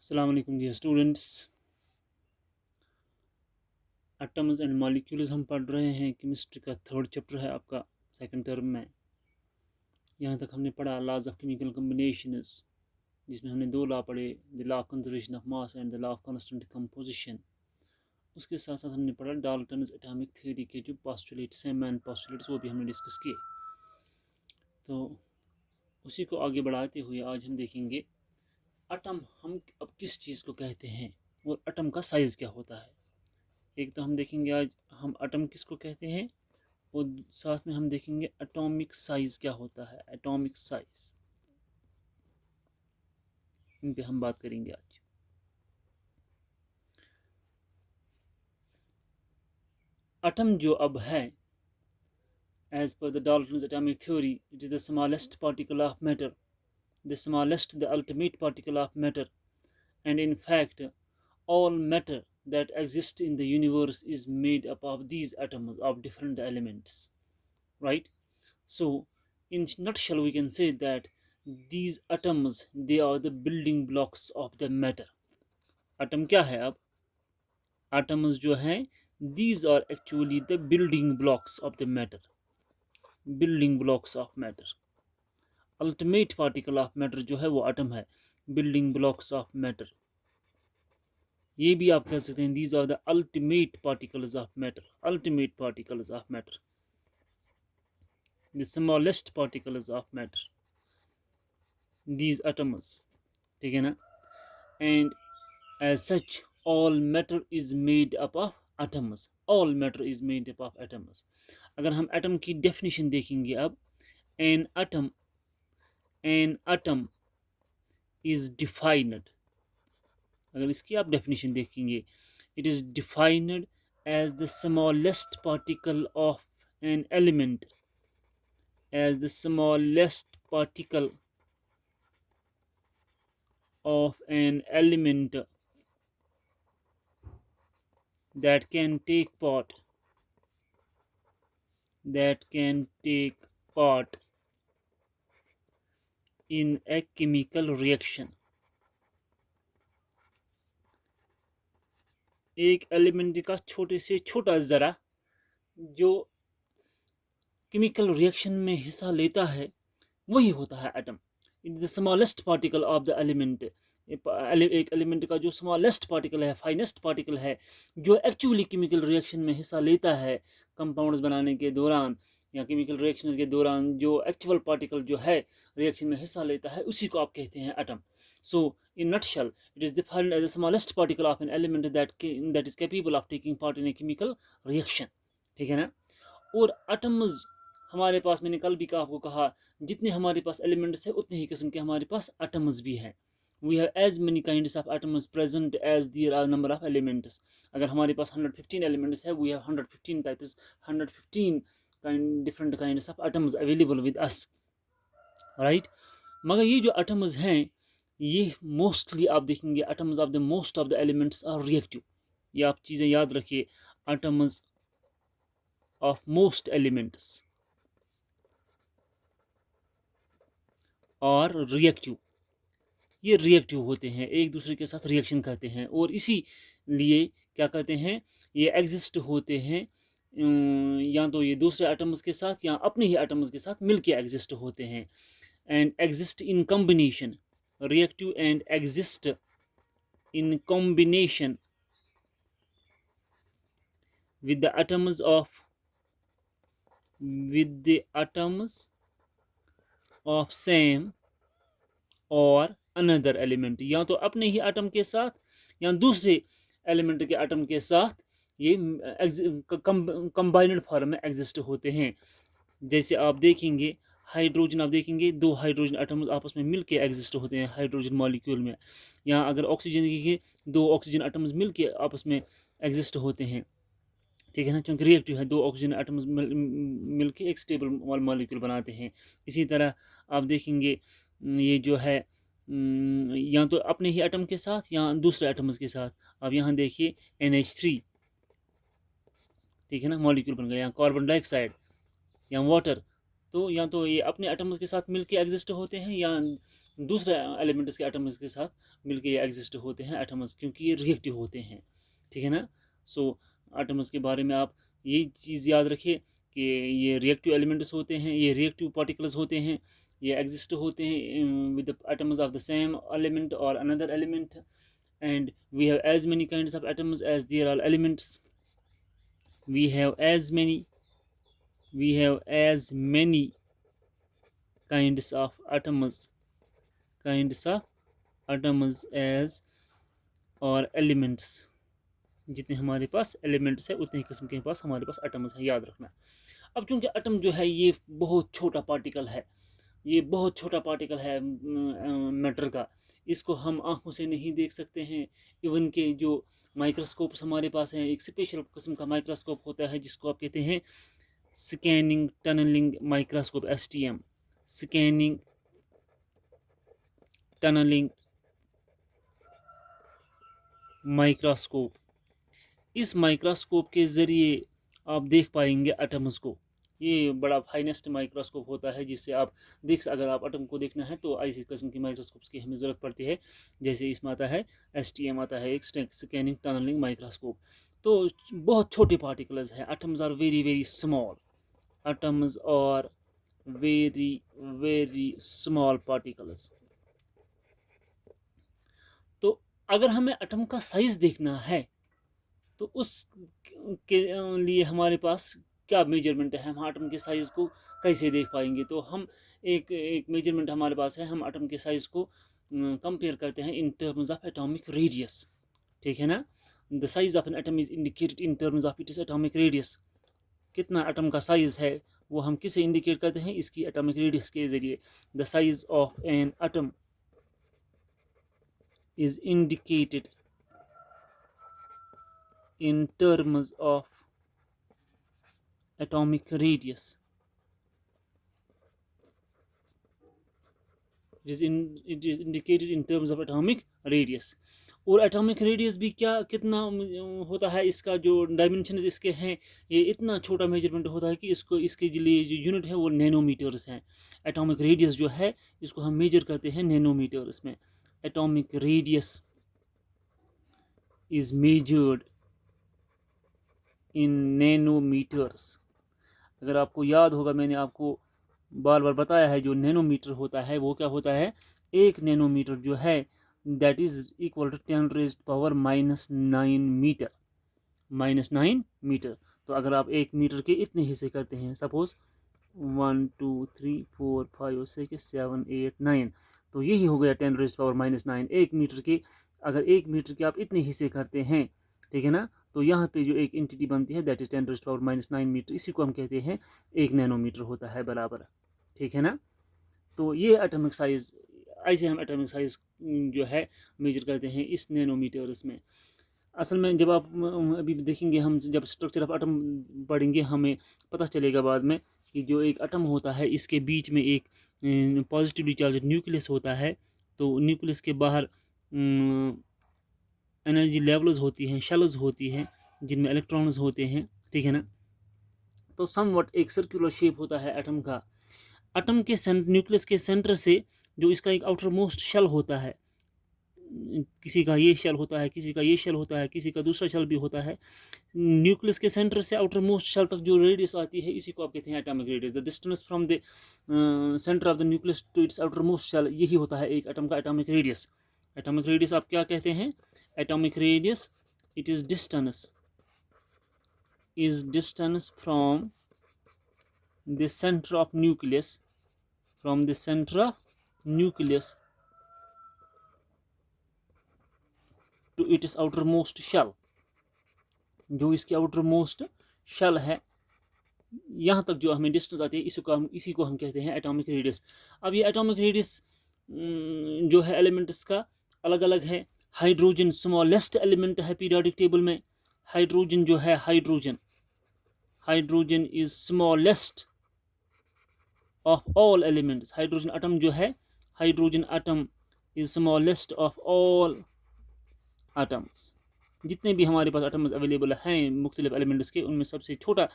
अस्सलाम वालेकुम dear students. Atoms and molecules हम पढ़ रहे हैं। केमिस्ट्री का थर्ड चैप्टर है आपका सेकंड टर्म में। यहाँ तक हमने पढ़ा लॉज ऑफ केमिकल कॉम्बिनेशंस, जिसमें हमने दो लॉ पढ़े, the law of conservation of mass and the law of constant composition. उसके साथ साथ हमने पढ़ा डाल्टन्स एटॉमिक थ्योरी के जो पोस्टुलेट्स हैं, मैन पोस्टुलेट्स, वो भी हमने डिस्कस किए। तो उसी को आगे बढ़ाते हुए आज हम देखेंगे एटम हम अब किस चीज़ को कहते हैं और एटम का साइज़ क्या होता है। एक तो हम देखेंगे आज हम एटम किसको कहते हैं, और साथ में हम देखेंगे एटॉमिक साइज क्या होता है। एटॉमिक साइज, इन पे हम बात करेंगे आज। एटम जो अब है, एज पर the Dalton's atomic theory, it is the smallest particle of matter, the smallest, the ultimate particle of matter, and in fact all matter that exists in the universe is made up of these atoms of different elements, right? So in nutshell we can say that these atoms, they are the building blocks of the matter. atom क्या है अब? atoms जो हैं, these are actually the building blocks of the matter, building blocks of matter. ultimate particle of matter जो है वो atom है, building blocks of matter। ये भी आप कह सकते हैं these are the ultimate particles of matter, ultimate particles of matter, the smallest particles of matter, these atoms, ठीक है ना। and as such all matter is made up of atoms, all matter is made up of atoms। अगर हम atom की definition देखेंगे अब, an atom, an atom is defined, अगर इसकी आप डेफिनेशन देखेंगे, it is defined as the smallest particle of an element, as the smallest particle of an element that can take part, that can take part in a chemical reaction। एक element का छोटे से छोटा ज़रा जो chemical reaction में हिस्सा लेता है वही होता है atom. It is the smallest particle of the element. एक एलिमेंट का जो स्मॉलेस्ट पार्टिकल है, फाइनेस्ट पार्टिकल है, जो एक्चुअली केमिकल रिएक्शन में हिस्सा लेता है कंपाउंड्स बनाने के दौरान या केमिकल रिएक्शन के दौरान, जो एक्चुअल पार्टिकल जो है रिएक्शन में हिस्सा लेता है, उसी को आप कहते हैं atom. So in nutshell it is defined as the smallest particle of an element that is capable of taking part in a chemical reaction, ठीक है ना। और एटम्स हमारे पास, मैंने कल भी आपको कहा, जितने हमारे पास एलिमेंट्स है उतने ही किस्म के हमारे पास एटम्स भी हैं। We have as many kinds of atoms present as there are number of elements. अगर हमारे पास 115 एलिमेंट्स है, we have 115 types, 115 different kinds of atoms available with us, right. मगर ये जो एटम्स हैं, ये मोस्टली आप देखेंगे atoms of the most of the elements are reactive. ये आप चीज़ें याद रखिए, एटम्स ऑफ मोस्ट एलिमेंट्स और रिएक्टिव, ये रिएक्टिव होते हैं, एक दूसरे के साथ रिएक्शन करते हैं, और इसी लिए क्या कहते हैं, ये एग्जिस्ट होते हैं या तो ये दूसरे एटम्स के साथ या अपने ही एटम्स के साथ मिलके एग्जिस्ट होते हैं। And exist in combination, reactive and exist in combination with the atoms of with the atoms of same और अनदर एलिमेंट, या तो अपने ही एटम के साथ या दूसरे एलिमेंट के एटम के साथ ये कंबाइनड फॉर्म में एग्जिस्ट होते हैं। जैसे आप देखेंगे हाइड्रोजन, आप देखेंगे दो हाइड्रोजन एटम्स आपस में मिलके एग्जिस्ट होते हैं हाइड्रोजन मॉलिक्यूल में। यहाँ अगर ऑक्सीजन देखेंगे, दो ऑक्सीजन एटम्स मिलके आपस में एग्जिस्ट होते हैं, ठीक है ना, क्योंकि रिएक्टिव है, दो ऑक्सीजन एटम्स मिलके एक स्टेबल मॉलिक्यूल बनाते हैं। इसी तरह आप देखेंगे ये जो है या तो अपने ही एटम के साथ या दूसरे एटम्स के साथ। अब यहाँ देखिए NH3, ठीक है ना, मॉलिक्यूल बन गया। यहाँ कार्बन डाइऑक्साइड या वाटर, तो या तो ये अपने एटम्स के साथ मिलके एग्जिस्ट होते हैं या दूसरे एलिमेंट्स के एटम्स के साथ मिलकर ये एग्जिस्ट होते हैं एटम्स, क्योंकि ये रिएक्टिव होते हैं, ठीक है ना। सो एटम्स के बारे में आप ये चीज़ याद रखिए कि ये रिएक्टिव एलिमेंट्स होते हैं, ये रिएक्टिव पार्टिकल्स होते हैं, ये एग्जिस्ट होते हैं with the atoms of the same element और another element, and we have as many kinds of atoms as there are elements. we have as many we have as many kinds of atoms as और elements, जितने हमारे पास elements है उतने ही किस्म के पास हमारे पास atoms है, याद रखना। अब चूंकि एटम जो है ये बहुत छोटा पार्टिकल है, ये बहुत छोटा पार्टिकल है मैटर का, इसको हम आंखों से नहीं देख सकते हैं। इवन के जो माइक्रोस्कोप्स हमारे पास हैं, एक स्पेशल किस्म का माइक्रोस्कोप होता है जिसको आप कहते हैं scanning tunneling microscope, STM, scanning tunneling microscope. इस माइक्रोस्कोप के ज़रिए आप देख पाएंगे एटम्स को। ये बड़ा फाइनेस्ट माइक्रोस्कोप होता है जिससे आप अगर आप एटम को देखना है तो ऐसी किस्म की माइक्रोस्कोप्स की हमें ज़रूरत पड़ती है, जैसे इसमें आता है STM, आता है एक स्कैनिंग टनलिंग माइक्रोस्कोप। तो बहुत छोटे पार्टिकल्स हैं, atoms are very very small, atoms are very very small particles. तो अगर हमें एटम का साइज देखना है तो उस के लिए हमारे पास क्या मेजरमेंट है, हम एटम के साइज़ को कैसे देख पाएंगे। तो हम एक मेजरमेंट हमारे पास है, हम एटम के साइज़ को कंपेयर करते हैं in terms of atomic radius, ठीक है ना। The size of an atom is indicated in terms of its atomic radius. कितना एटम का साइज़ है वो हम किसे इंडिकेट करते हैं, इसकी एटॉमिक रेडियस के ज़रिए। The size of an atom is indicated in terms of atomic radius. It is indicated in terms of atomic radius. और एटॉमिक रेडियस भी कितना होता है, इसका जो डायमेंशन इसके हैं, ये इतना छोटा मेजरमेंट होता है कि इसके लिए जो यूनिट है वो नैनोमीटर्स हैं। एटॉमिक रेडियस जो है इसको हम मेजर करते हैं नैनोमीटर्स में। Atomic radius is measured in nanometres. अगर आपको याद होगा मैंने आपको बार बार बताया है, जो नैनोमीटर होता है वो क्या होता है, एक नैनोमीटर जो है that is equal to 10⁻⁹ metre, -9 metre. तो अगर आप एक मीटर के इतने हिस्से करते हैं, सपोज 1 2 3 4 5 6 7 8 9, तो यही हो गया 10⁻⁹ एक मीटर के। अगर एक मीटर के आप इतने हिस्से करते हैं, ठीक है ना, तो यहाँ पे जो एक एंटिटी बनती है दैट इज 10⁻⁹ मीटर, इसी को हम कहते हैं एक नैनोमीटर होता है बराबर, ठीक है ना। तो ये एटॉमिक साइज, ऐसे हम एटॉमिक साइज जो है मेजर करते हैं इस नैनोमीटर्स में। असल में जब आप अभी देखेंगे, हम जब स्ट्रक्चर ऑफ एटम पढ़ेंगे हमें पता चलेगा बाद में कि जो एक एटम होता है इसके बीच में एक पॉजिटिवली चार्ज न्यूक्लियस होता है। तो न्यूक्लियस के बाहर एनर्जी लेवल्स होती हैं, शेल्स होती हैं जिनमें इलेक्ट्रॉन्स होते हैं, ठीक है ना। तो समवट एक सर्कुलर शेप होता है एटम का। एटम के न्यूक्लियस के सेंटर से जो इसका एक आउटर मोस्ट शेल होता है, किसी का ये शेल होता है, किसी का ये शेल होता है, किसी का दूसरा शेल भी होता है। न्यूक्लियस के सेंटर से आउटर मोस्ट शेल तक जो रेडियस आती है इसी को आप कहते हैं atomic radius. The distance from the centre of the nucleus to its outer most shell, यही होता है एक एटम का एटॉमिक रेडियस। एटॉमिक रेडियस आप क्या कहते हैं, atomic radius, it is distance from the center of nucleus, to its outermost shell। जो इसकी outermost shell है यहाँ तक जो हमें डिस्टेंस आती है इसी को हम कहते हैं एटॉमिक रेडियस। अब ये एटॉमिक रेडियस जो है एलिमेंट्स का अलग अलग है। हाइड्रोजन स्मॉलेस्ट एलिमेंट है पीरियोडिक टेबल में। हाइड्रोजन जो है, hydrogen is smallest of all elements. Hydrogen atom जो है, hydrogen atom is smallest of all atoms. जितने भी हमारे पास एटम्स अवेलेबल हैं मुख्तलिफ एलिमेंट्स के, उनमें सबसे छोटा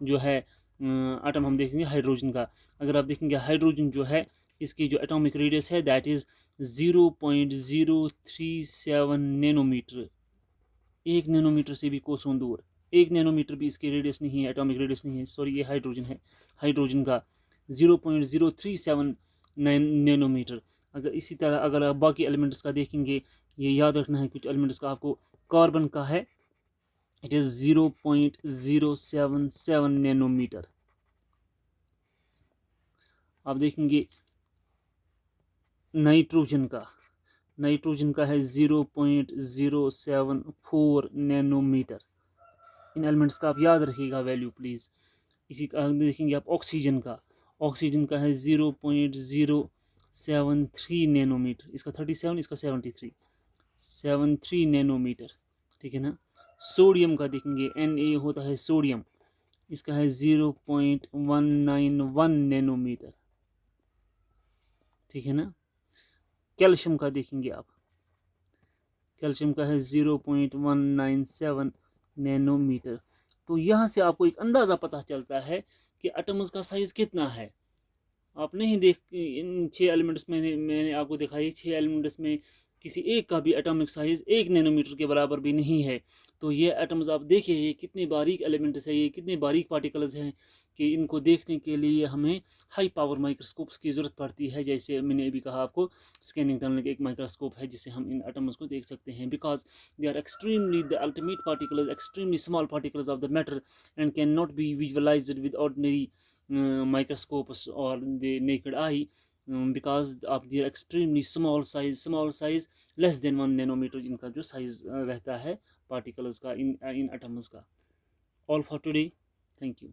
जो है एटम हम देखेंगे हाइड्रोजन का। अगर आप देखेंगे हाइड्रोजन जो है इसकी जो एटॉमिक रेडियस है दैट इज़ 0.037 नैनोमीटर, 1 नैनोमीटर से भी कोसों दूर। 1 नैनोमीटर भी इसकी रेडियस नहीं है, एटॉमिक रेडियस नहीं है, सॉरी ये हाइड्रोजन है, हाइड्रोजन का 0.037 नैनोमीटर। अगर इसी तरह अगर आप बाकी एलिमेंट्स का देखेंगे, ये याद रखना है कुछ एलिमेंट्स का आपको, कार्बन का है इट इज़ 0.077 नैनोमीटर। आप देखेंगे नाइट्रोजन का है 0.074 नैनोमीटर। इन एलिमेंट्स का आप याद रखिएगा वैल्यू प्लीज़। इसी का देखेंगे आप ऑक्सीजन का है 0.073 नैनोमीटर, इसका 37, इसका 73 नैनोमीटर, ठीक है ना। सोडियम का देखेंगे Na होता है सोडियम, इसका है 0.191 नैनोमीटर, ठीक है ना। कैल्शियम का देखेंगे आप, कैल्शियम का है 0.197 नैनोमीटर। तो यहाँ से आपको एक अंदाज़ा पता चलता है कि एटम्स का साइज़ कितना है। आप नहीं देख इन 6 एलिमेंट्स में मैंने आपको दिखाई, 6 एलिमेंट्स में किसी एक का भी एटॉमिक साइज़ 1 नैनोमीटर के बराबर भी नहीं है। तो ये एटम्स आप देखिए ये कितने बारीक एलिमेंट्स हैं, ये कितने बारीक पार्टिकल्स हैं कि इनको देखने के लिए हमें हाई पावर माइक्रोस्कोप्स की ज़रूरत पड़ती है। जैसे मैंने अभी कहा आपको, स्कैनिंग टनल का एक माइक्रोस्कोप है जिससे हम इन एटम्स को देख सकते हैं, because they are extremely the ultimate particles, extremely small particles of the matter and can not be visualised with ordinary microscopes or the naked eye, because of their extremely small size less than 1 nanometre इनका जो size रहता है particles का इन atoms का। All for today, thank you।